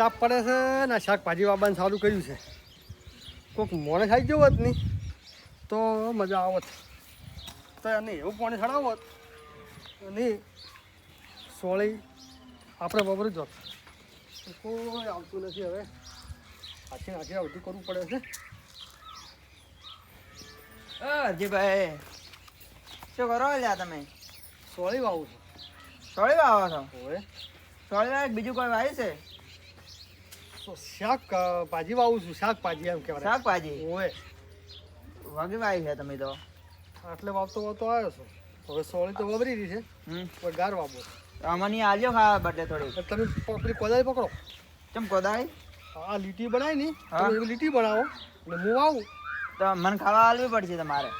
તાપ પડે છે ને શાકભાજી વાવવાનું ચાલુ કર્યું છે. કોઈક મોને ખાઈ ગયો હોત નહીં તો મજા આવત. તો એને એવું પાણી ચડાવત અને સોળી આપણે બપોરે જોત. કોઈ આવતું નથી હવે. આખી આખી આવતું કરવું પડે છે. હરજીભાઈ શું કરો લ્યા તમે? સોળી વાવું છે. સોળી વાવો છો? હવે સોળી વાવે બીજું કોઈ વાવ્યું છે? શાકભાજી વાવું છું. શાકભાજી એમ કહેવાય. શાકભાજી ઓએ વાગી વાવી છે તમે તો. આટલે વાવતો આવ્યો છું. હવે સોળી તો વાવરી રહી છે. કોઈ ગાર વાવો અમને આલ્યો ખાવા બદલે થોડી. તમે પેલી કોદાળી પકડો. ચમ કોદાળી? આ લીટી બનાવી ની એવી લીટી બનાવો ને હું વાવું તો મને ખાવા આલવી પડશે તમારે.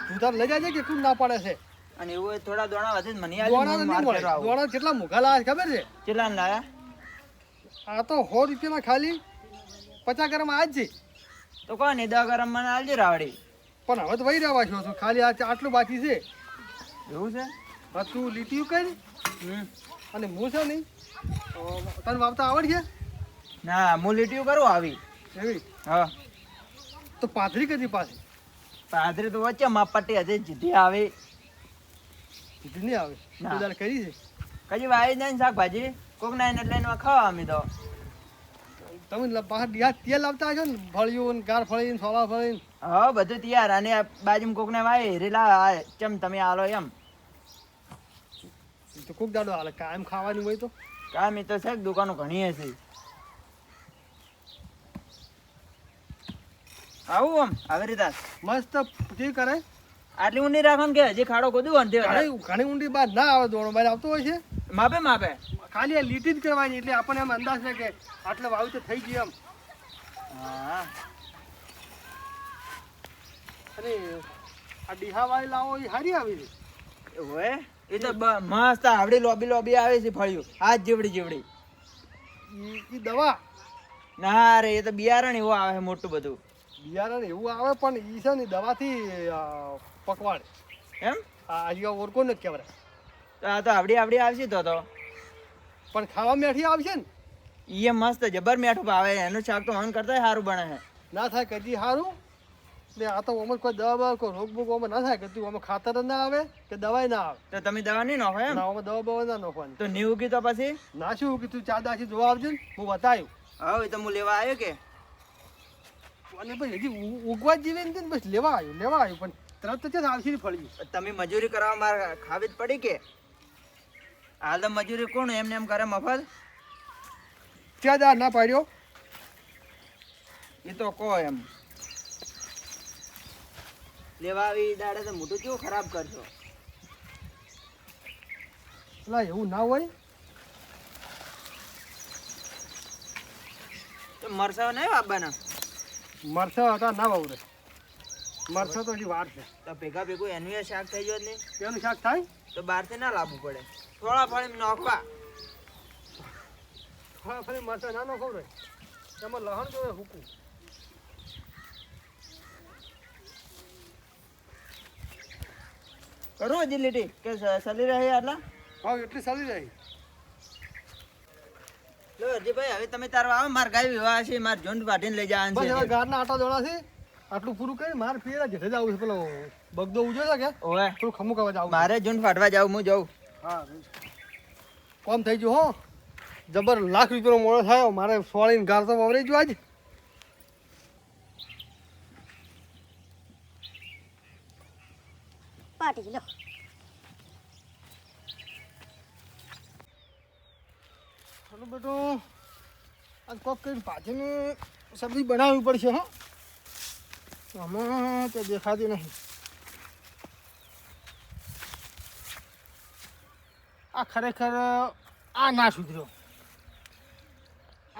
તું તાર લઈ જાય કે તું ના પાડે છે? અને એવું હોય થોડા દોણા વધે મને દોણા નહીં મળે. દોણા કેટલા મોઘા લાવે ખબર છે? કેટલા લાયા? આ તો 100 રૂપિયાના ખાલી 50 ગ્રામ આજ છે. તો કોઈ નહીં 10 ગ્રામ મને આલજો રાવડી. પણ હવે તો વહી રહેવા છો તું. ખાલી આટલું બાકી છે. એવું છે? હા તું લીટી કરી અને હું છે નહીં તને વાવતા આવડશે? ના હું લીટીયું કરું આવી એવી હા. તો પાથરી કદી પાછી પાદરી તો વચ્ચે માપટ્ટી હજી જીધી આવી કીધી નહીં આવે. ના. તું તારે કરી છે? કજી વાવી જાય ને શાકભાજી કોક ના એને લઈને ખાવા અમે તો. તમે બહાર તેલ લાવતા હશો ને ફળિયું ગાર ફળી સોલા ફળી. હા બધું તૈયાર. અને આ બાજુમાં કોક ને વાવી રેલા ચમ તમે આલો એમ. તો કોક દાડો હાલે કાયમ ખાવાનું હોય તો કામ એ તો છે દુકાનો ઘણી હશે. આવું આમ આવી રીતે મસ્ત જે કરે. આટલી ઊંડી રાખો ને કે હજી ખાડો ખોદું અંતે ઘણી ઊંડી બહાર ના આવે. દોડો બહાર આવતો હોય છે માપે માપે ખાલી આ લીટી જ કરવાની એટલે આપણને એમ અંદાજ છે કે આટલે વાવ તો થઈ ગયું એમ. હા. અને આ ડીહા વાળી લાવો એ સારી આવી છે. એવું હે? એ તો મસ્ત આવડી લોબી લોબી આવે છે ફળિયું હાથ જેવડી જેવડી. એ દવા ના રે એ તો બિયારણ એવું આવે છે મોટું બધું. બિયારણ એવું આવે પણ એ છે ને દવાથી પકવાડે એમ? આ ઓરકો ને કહેવાય. તો આ તો આવડી આવડી આવશે તો પણ ખાવા મેઠી આવશે ને એ મસ્ત જબર મેઠું ભાવે. એનું શાક તો મન કરતા સારું બને છે. ના થાય કદી સારું ને. આ તો આમાં કોઈ દવા બવા કોઈ રોગ બોગ આમાં ના થાય કે તું આમાં ખાતર ના આવે કે દવાઈ ના આવે. તો તમે દવા નહીં નાખો એમ? ના આમાં દવા બવા ના નાખવાની. તો નહીં ઉગી તો પછી ના શું કે તું ચા દાસી જોવા આવજે ને હું બતાવ્યું. હા એ તો હું લેવા આવ્યો કે. અને પછી હજી ઉગવા જીવે ને બસ લેવા આવ્યું પણ તરત જ આવશે ને ફળ્યું. તમે મજૂરી કરવા મારે ખાવી જ પડી કે? હાલ તો મજૂરી કોણ એમને એમ કરે મફત? ત્યાં દા ના પાડ્યો એ તો કહો એમ. લેવા આવી દાડે તો મોઢું કેવું ખરાબ કરશો. એટલે એવું ના હોય. તો મરસા નહીં આપવાના? મરસા હતા ના વાવરે. મરસા તો હજી વાર છે. તો ભેગા ભેગું એનું એ શાક થઈ ગયો જ નહીં? એનું શાક થાય તો બહારથી ના લાવવું પડે. થોડા ફળી નાખવા. હા ફરી મરસા ના નાખો રે. એમાં લહણ જોવે હુકું. કરું હજી લીટી કે સલી રહે આટલા? હા એટલી ચાલી જાય. લો હરજીભાઈ હવે તમે તારો આવો. માર ગાય વિવાહ છે. માર ઝુંડ વાઢીને લઈ જવાનું બસ હવે છે. ગારના આટા દોડા છે. આટલું પૂરું કરી મારે ફેરા જેઠે જ આવું છે. પેલો બગદો ઉજો છે કે ઓવે થોડું ખમુક અવાજ આવું. મારે ઝુંડ વાઢવા જાવ હું જાઉં. હા કોમ થઈ ગયું હો. જબર લાખ રૂપિયાનો મોડો થયો. મારે સોળીને ગાર તો વવરાઈ ગયો આજ. પાટી લો ચલો બેટો આજ કોક કરીને પાછળની સબ્જી બનાવવી પડશે હો. આમાં તો દેખાતી નહીં. આ ખરેખર આ ના સુધર્યો.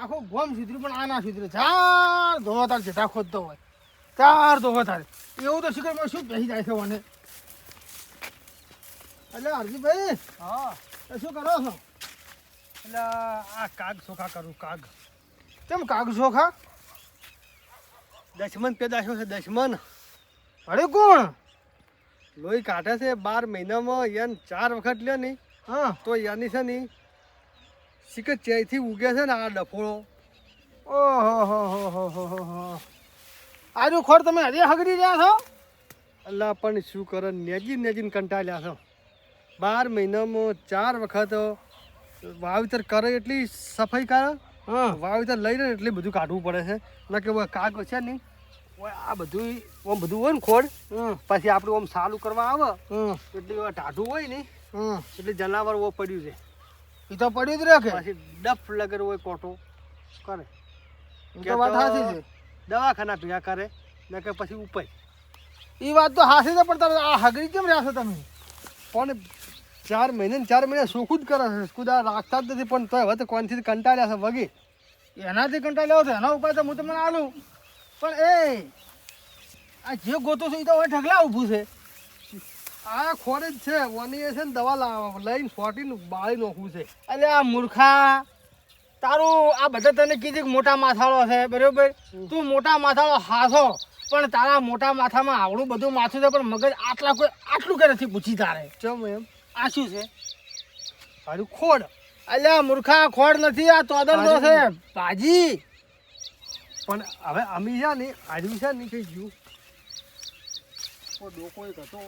આખો ગોમ સુધર્યું પણ આ ના સુધર્યો. ચાર ધોવા તાર જેઠા ખોદતો હોય ચાર ધોવા તારે એવું તો શીખર શું બેસી જાય છે મને. એટલે હરજીભાઈ હા શું કરો છો? એટલે આ કાગ ચોખા કરું. કાગ કેમ કાગ ચોખા? દશમન પેદાશો છે. દશમન અરે કોણ લોહી કાઢે છે 12 મહિનામાં. યન 4 વખત લે નહીં હા તો યાની છે નહીં શીખર ચેથી ઉગે છે ને આ ડફોળો ઓહો હો હો આજુ ખોડ તમે હજી હગડી રહ્યા છો? અલ્લા પણ શું કરે, નેજીને કંટાળ્યા છો. 12 મહિનામાં 4 વખત વાવેતર કરે એટલી સફાઈ કરે, હા વાવેતર લઈને એટલી બધું કાઢવું પડે છે. ના કે કાગ છે નહીં, આ બધું આમ બધું હોય ને ખોડ, પછી આપણે આમ સાલું કરવા આવે એટલે ટાઢું હોય ને એટલે જનાવર ઓ પડ્યું છે. એ તો પડ્યું જ રાખે. પછી ડફ લગર હોય કોટો કરે, એ તો વાત સાચી છે. દવાખાના ભેગા કરે ને કે પછી ઉપાય. એ વાત તો સાચી છે, પણ તમે આ હગડી કેમ રહ્યા છો તમે? પણ 4 મહિને ને 4 મહિના સુખું જ કરે છે, કુદા રાખતા જ નથી. પણ તો હવે તો કોનથી કંટાળ્યા છે વગી. એનાથી કંટાળ લેવો છે, એના ઉપાય તો હું તમને આલું. પણ એ આ જે ગોતો છે એ તો હવે ઢગલા ઊભું છે. આ ખોરે જ છે, ઓની છે ને દવા લઈને ફોટીને બાળી નાખવું છે. અરે આ મૂર્ખા, તારું આ બધા તને કીધું કે મોટા માથાળો છે બરોબર, તું મોટા માથાળો હાથો, પણ તારા મોટા માથામાં આવડું બધું માથું છે પણ મગજ આટલું કે નથી પૂછી તારે. ચમ એમ? આ શું છે? હારું ખોડ. અલ્યા મૂર્ખા, ખોડ નથી, આ તોદરનો છે ભાજી. પણ હવે અમી છે ને આજુ છે ને કઈ ગયું ડોકો એક હતો.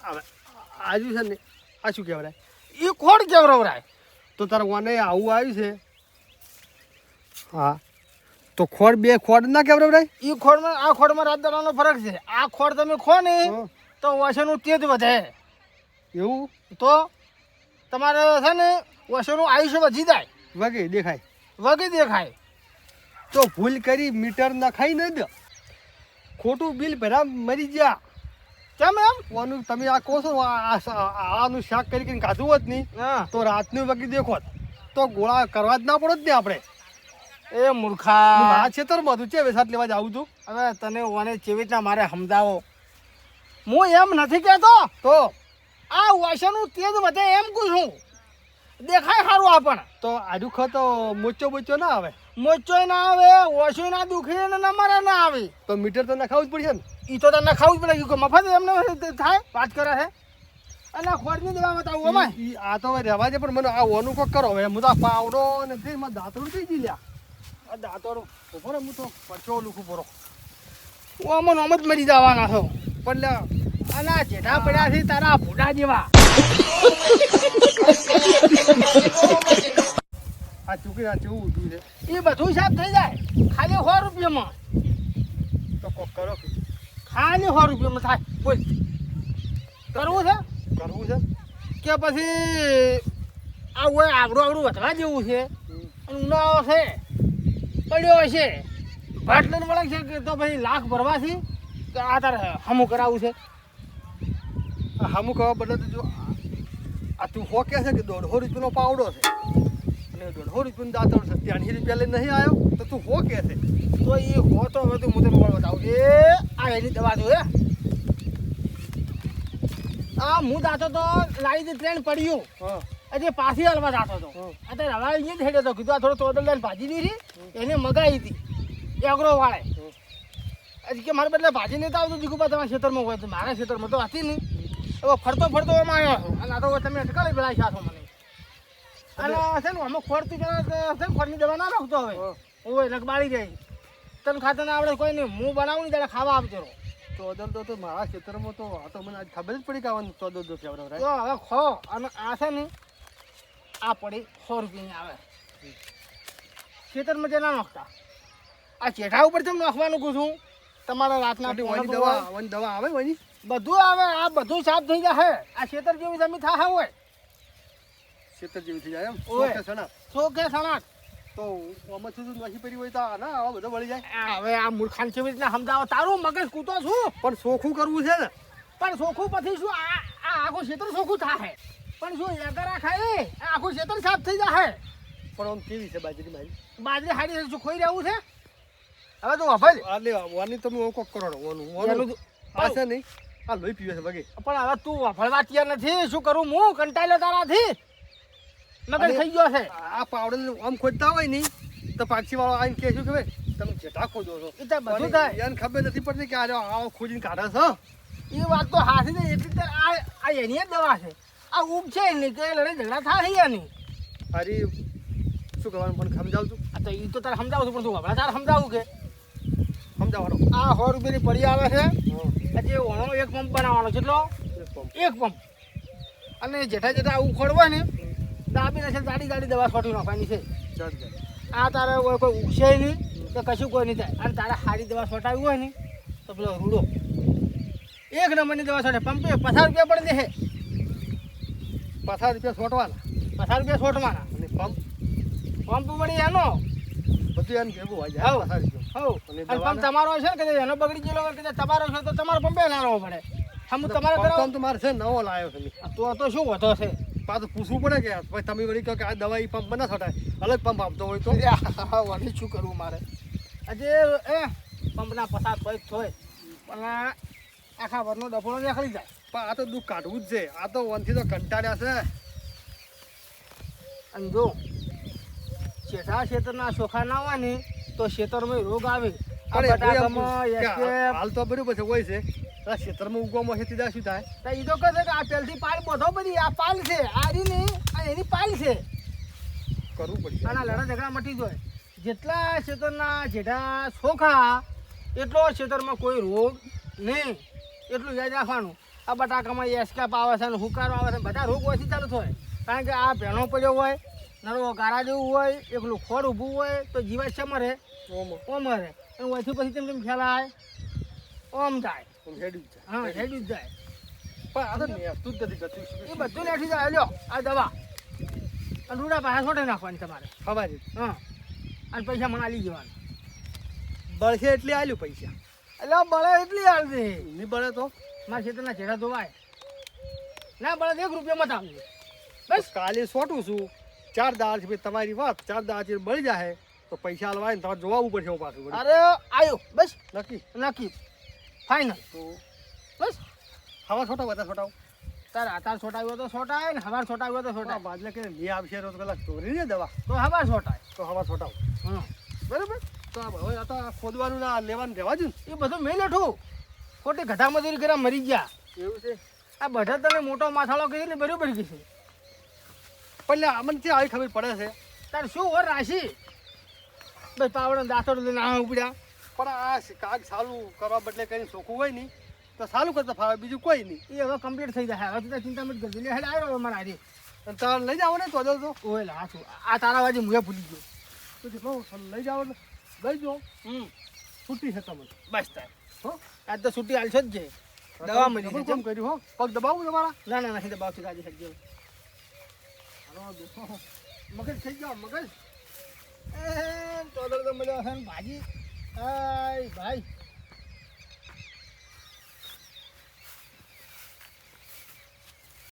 હવે આજુ છે ને આ શું કહેવાય? એ ખોડ કેવરાય તો તારા વાને આવું આવ્યું છે. હા તો ખોડ બે ખોડ ના કેવરાય. એ ખોડમાં આ ખોડમાં રાત દાડાનો ફરક છે. આ ખોડ તમે ખો ને તો વસનું તેજ વધે. એવું તો તમારે છે ને વસનું આયુષ્ય વધી જાય, વગે દેખાય વગી દેખાય. તો ભૂલ કરી મીટર ના ખાઈ ન દે, ખોટું બિલ ભરા મરી ગયા. કેમ એમ? ઓનું તમે આ કહો છો આનું શાક કરીને ખાધું હોત નહીં હા તો રાતનું વગી દેખો તો ગોળા કરવા જ ના પડત ને આપણે. એ મૂર્ખા, આ ખેતરમાં હતું છે વેસાત લેવા જાઉં છું. હવે તને ઓને ચેવીટના મારે સમજાવો. હું એમ નથી કહેતો, તો આ વસનું તેજ વધે એમ કહું છું. દેખાય સારું આપણ તો આજુ ખતો મોચો બોચો ના આવે, મોચોય ના આવે, ઓછું ના દુખે ને નમરે ના આવે. તો મીટર તો નખાવું જ પડશે ને. એ તો તને ખાવું જ પડે કે મફત એમને થાય વાત કરે છે. અને ખોડની દવા બતાવું અમાય. આ તો હવે રહેવા દે, પણ મને આ ઓનું કોક કરો હવે. હું તો આ પાવડો ને તે મારા દાંતરું થઈ ગઈ લ્યા. આ દાંતરું ઉભો રે, હું તો પરચો લુખું પૂરો ઓમન ઓમ જ મરી જવાના છો. પણ લ્યા અને આ જેઠા પડ્યા છે તારા ભૂડા જેવા. આ ચૂકી આ જેવું ઊંધું છે. એ બધું સાફ થઈ જાય ખાલી 100 રૂપિયામાં. તો કોક કરો, ખાલી 100 રૂપિયામાં થાય. બોલ કરવું છે કરવું છે કે પછી આ હોય આવડું વધવા જેવું છે અને ઉનાળો છે પડ્યો હશે ભાટલું મળે છે કે તો પછી લાખ ભરવાથી કે આ તારે હમું કરાવવું છે. આ હમું કવા બદલે તો જો આ તું હો કે છે કે 150 રૂપિયાનો પાવડો છે અને 150 રૂપિયાનું દાંતણ છે, 80 રૂપિયા લઈને નહીં આવ્યો તો તું હો કે છે. તો એ હો તો હવે તું હું તને બતાવું એ આ એની દવા જો હે. આ હું દાતો તો લાવી દે ટ્રેન પડ્યું હા હજી પાછી હાલવા જાતો હતો. અત્યારે હવા અહીંયા જ હેડ્યો હતો. કીધું આ થોડો તોદલ લઈને ભાજી દીધી એને મગાવી હતી એગ્રો વાળે. હજી કે મારે બદલે ભાજી નહીં તો આવતું દીકુબા તમારા ખેતરમાં હોય તો મારા ખેતરમાં તો હતી નહીં. હવે ફરતો એમાં આવ્યો છું અને આ તો તમે અટકાવી પેલા છો મને. અને છે ને આમાં ખોરતી છે ને ખોરની દવા ના રાખતો હવે ઓય લગ બાળી જાય. તને ખાતા ના આવડે કોઈ નહીં, હું બનાવું નહીં ત્યારે ખાવા આપજો. ચોદર તો મારા ખેતરમાં તો આ તો મને આજ ખબર જ પડી કે આવવાનું ચોદર તો કેવડાવ તો હવે ખો. અને આ છે ને આ પડી 100 રૂપિયાની આવે. ખેતરમાં જે ના નાખતા આ ચેઠા ઉપર કેમ નાખવાનું કહું છું. તમારા રાતના દવા આવે વળી બધું આવે. આ બધું સાફ થઈ જાય. આ ખેતર જેવી જમીન થા હોય ખેતર જેવી થઈ જાય એમ. ઓય. કે સણા સો કે સણાટ તો આમાં શું નથી પડી હોય તો ના આવા બધો વળી જાય. હવે આ મૂર્ખાન કેવી રીતના સમજાવો. તારું મગજ કૂતો છું પણ ચોખ્ખું કરવું છે ને. પણ ચોખ્ખું પછી શું આ આખું ખેતર ચોખ્ખું થાય. પણ શું એગરા ખાય આ આખું ખેતર સાફ થઈ જાય. પણ આમ કેવી છે બાજરી મારી? બાજરી હાડી ખોઈ રહેવું છે. હવે તું વફાઈ આ લે વાની તમે કોક કરો એનું આ છે નહીં આ લોહી પીવે છે વગે. પણ હવે તું વફળવા તૈયાર નથી. શું કરું હું? કંટાળ્યો તારાથી મગજ થઈ ગયો છે. આ પાવડે આમ ખોદતા હોય નહીં તો પાછી વાળો આવીને કહે શું કે તમે જેઠા ખોદો છો. એ તો બધું થાય. એને ખબર નથી પડતી કે આ ખોદીને કાઢે છે. એ વાત તો હાથી છે એટલી જ આ એની જ દવા છે. આ ઊંઘ છે ને કે લડાઈ ઝઘડા થાય યાની. અરે શું કરવાનું પણ સમજાવતું આ તો એ તો તારે સમજાવું છું પણ તું હમણાં તારે સમજાવું કે સમજાવવાનો આ 100 રૂપિયાની પડી આવે છે. હજી ઓનો એક પંપ બનાવવાનો કેટલો? એક પંપ. અને જેઠા જેઠા આવું ખોડવા ને દાબીને છે ગાડી દવા છોટી નાખવાની છે. આ તારે કોઈ ઉગશે નહીં તો કશું કોઈ નહીં થાય. અને તારે સારી દવા છોટાવી હોય ને તો પેલો રૂડો 1 નંબરની દવા છોટે. પંપે 50 રૂપિયા પડે છે. 50 રૂપિયા છોટવાના 50 રૂપિયા છોટવાના. અને પંપ વળી એનો બધું એમ ભેગું હોય જાય 50 રૂપિયા. હવ અને પંપ તમારો છે ને કે એનો બગડી ગયેલો હોય કે તમારો છે તો તમારો પંપે ના લેવો પડે. હમ તમારે કરાવો પંપ તો મારે છે નવો લાવ્યો છે. તો શું વધો છે? પાછું પૂછવું પડે કે ભાઈ તમે વળી કહો કે આ દવા પંપ ના છોટાય અલગ પંપ આપતો હોય તો વળી શું કરવું મારે? આજે પંપના 50 પૈસ હોય પણ આખા વરનો ડફોળો નીકળી જાય. પણ આ તો દુઃખ કાઢવું જ છે. આ તો વનથી તો કંટાળ્યા છે. અને જો શેઠા ખેતરના ચોખા ના હોય ને તો ખેતરમાં રોગ આવે. આ પણ બટાકામાં એસ્કેપ હાલ તો બરોબર છે હોય છે આ ક્ષેત્રમાં ઉગવામાં છે સીધા શું થાય તો એ તો કહે છે કે આ પહેલથી પાલ બધો બધી આ પાલ છે આ રીની આ એની પાલ છે. કરવું પડશે. આના લડા ઝઘડા મટી જાય. જેટલા ખેતરના જેઠા ચોખા એટલો ખેતરમાં કોઈ રોગ નહીં. એટલું યાદ રાખવાનું. આ બટાકામાં એસ્કેપ આવે છે અને હુકારો આવે છે બધા રોગ ઓછી ચાલુ થાય. કારણ કે આ ભેણો પડ્યો હોય નરો ગારા જેવું હોય એકલું ખોડ ઊભું હોય તો જીવાત છે મરે ઓમ મરે અને ઓછી પછી તેમ ખ્યાલ આવે ઓમ જાય. હેડ્યું છે. હા હેડ્યું જ જાય. પણ આ તો નેસતું જ નથી ગતું. એ બધું લેઠી જાય. લ્યો આ દવા અને રૂડા પાસે છોટે નાખવાની તમારે. ખબર હા અને પૈસા મને આલી જવાના. બળશે એટલે આલ્યું પૈસા એટલે બળે એટલી હાલ દે નહીં બળે તો મારા ખેતરના ચહેરા ધોવાય ના બળે 1 રૂપિયા મત આપજો. બસ કાલે સોટું છું 4 દાળ છે ભાઈ તમારી વાત 4 દાળ છે બળી જાય તો પૈસા આલવાય ને તમારે જોવાવું પડશે હું પાછું વળી. અરે આયો બસ નક્કી નક્કી ફાઇનલ. તો બસ હવા છોટાવ બધા છોટાવ તારે આતાર છોટાવ્યો તો છોટાય ને હવાર છોટાવ્યો તો છોટાય. બાદલે કે લઈ આવશે તો પેલા ચોરી ને દવા તો હવાર છોટાય. તો હવા છોટાવ હા બરાબર. તો હવે આ તો આ ખોદવાનું ના લેવાનું રહેવા જ એ બધું મેં લેઠું ખોટી ગધા મજૂરી કર્યા મરી ગયા. ને એવું છે. આ બધા તને મોટો માથાળો કરી એટલે બરોબર ગઈ છે. પણ અમને છે આવી ખબર પડે છે તારે શું વર રાશી બસ પાવડો દાંતર લઈને આ ઉપડ્યા. પણ આ કાગ સાલું કરવા બદલે કઈ ચોખ્ખું હોય નહીં તો સાલું કરતા ફાવે બીજું કોઈ નહીં. એ હવે કમ્પ્લીટ થઈ જાય. હવે તો ચિંતા મત કરજો. લે હેડ આવ્યો મારા હારી. અને તારે લઈ જાવ ને તો ઓય લા છું આ તારા વાજી મુએ ભૂલી ગયો. લઈ જાવ ને લઈ જાઓ છૂટી છે તમને બસ તાર હો આજ તો છૂટી હાલશો જ છે. દવા મળી છે. કેમ કર્યું હો પગ દબાવું તમારા ના ના નહીં દબાવથી કાઢી શકજો. મગજ થઈ ગયો મગજ. એ તો મળ્યો હશે ને ભાજી. આય ભાઈ